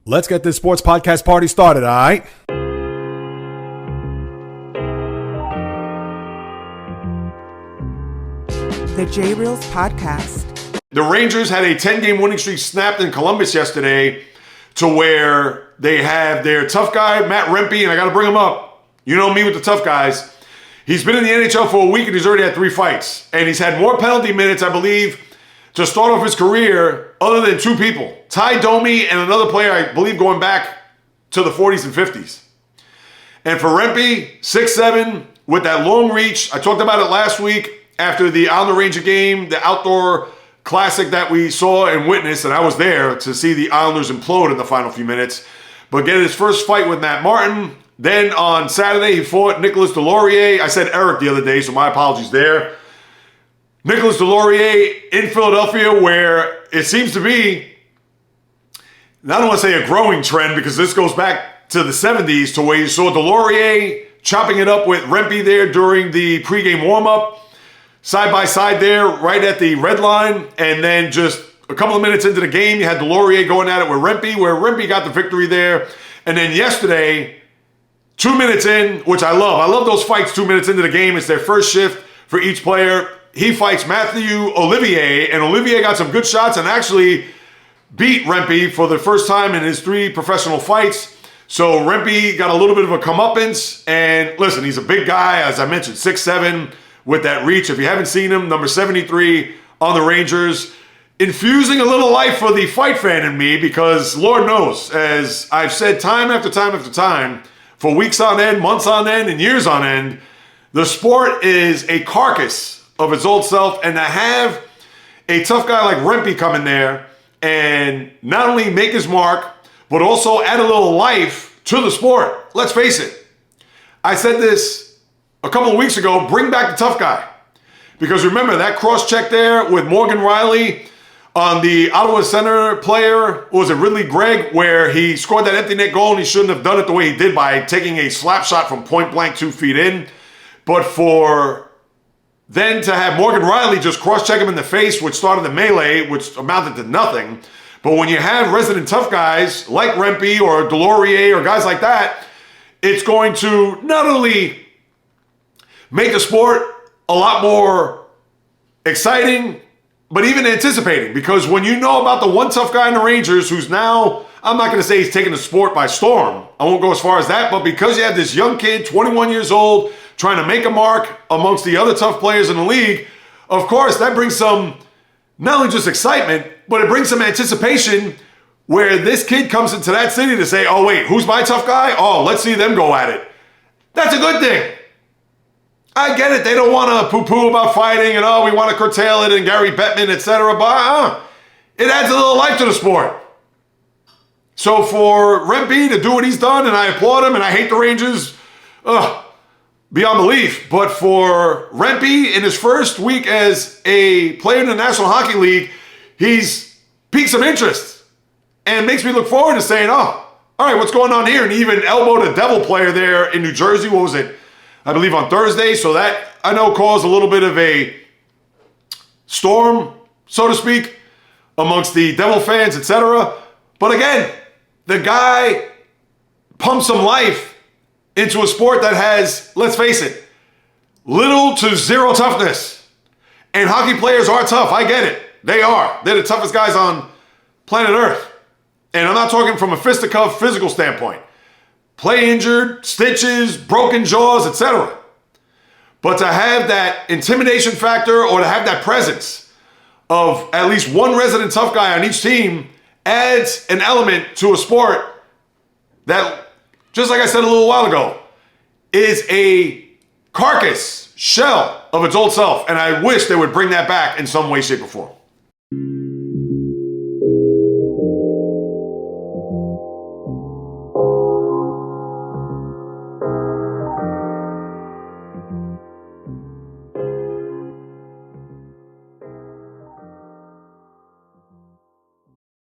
Let's get this sports podcast party started, all right? The J Reels Podcast. The Rangers had a 10-game winning streak snapped in Columbus yesterday to where they have their tough guy, Matt Rempe, and I got to bring him up. You know me with the tough guys. He's been in the NHL for a week and he's already had 3 fights. And he's had more penalty minutes, I believe, to start off his career other than 2 people. Ty Domi and another player, I believe, going back to the 40s and 50s. And for Rempe, 6'7", with that long reach. I talked about it last week after the Islander Ranger game, the outdoor classic that we saw and witnessed, and I was there to see the Islanders implode in the final few minutes. But get his first fight with Matt Martin. Then on Saturday, he fought Nicolas Deslauriers. I said Eric the other day, so my apologies there. Nicolas Deslauriers in Philadelphia, where it seems to be, I don't want to say a growing trend, because this goes back to the 70s, to where you saw Deslauriers chopping it up with Rempe there during the pregame warm-up. Side by side there, right at the red line. And then just a couple of minutes into the game, you had Deslauriers going at it with Rempe, where Rempe got the victory there. And then yesterday, 2 minutes in, which I love. I love those fights 2 minutes into the game. It's their first shift for each player. He fights Matthew Olivier, and Olivier got some good shots and actually beat Rempe for the first time in his 3 professional fights. So Rempe got a little bit of a comeuppance. And listen, he's a big guy, as I mentioned, 6'7", with that reach. If you haven't seen him, number 73 on the Rangers, infusing a little life for the fight fan in me, because Lord knows, as I've said time after time after time, for weeks on end, months on end, and years on end, the sport is a carcass of its old self, and to have a tough guy like Rempe come in there and not only make his mark, but also add a little life to the sport. Let's face it. I said this a couple of weeks ago, bring back the tough guy. Because remember, that cross-check there with Morgan Riley on the Ottawa Center player, was it Ridley Gregg, where he scored that empty net goal and he shouldn't have done it the way he did by taking a slap shot from point blank 2 feet in. But for then to have Morgan Riley just cross-check him in the face, which started the melee, which amounted to nothing. But when you have resident tough guys like Rempe or Deslauriers or guys like that, it's going to not only make the sport a lot more exciting, but even anticipating. Because when you know about the one tough guy in the Rangers who's now, I'm not going to say he's taking the sport by storm. I won't go as far as that. But because you have this young kid, 21 years old, trying to make a mark amongst the other tough players in the league, of course, that brings some, not only just excitement, but it brings some anticipation where this kid comes into that city to say, oh, wait, who's my tough guy? Oh, let's see them go at it. That's a good thing. I get it. They don't want to poo-poo about fighting and, oh, we want to curtail it and Gary Bettman, etc. But it adds a little life to the sport. So for Rempe to do what he's done, and I applaud him, and I hate the Rangers beyond belief. But for Rempe, in his first week as a player in the National Hockey League, he's piqued some interest. And it makes me look forward to saying, oh, all right, what's going on here? And he even elbowed a Devil player there in New Jersey. What was it? I believe on Thursday, so that, I know, caused a little bit of a storm, so to speak, amongst the Devil fans, etc. But again, the guy pumps some life into a sport that has, let's face it, little to zero toughness. And hockey players are tough, I get it. They are. They're the toughest guys on planet Earth. And I'm not talking from a fisticuff physical standpoint. Play injured, stitches, broken jaws, etc. But to have that intimidation factor, or to have that presence of at least one resident tough guy on each team, adds an element to a sport that, just like I said a little while ago, is a carcass shell of its old self. And I wish they would bring that back in some way, shape, or form.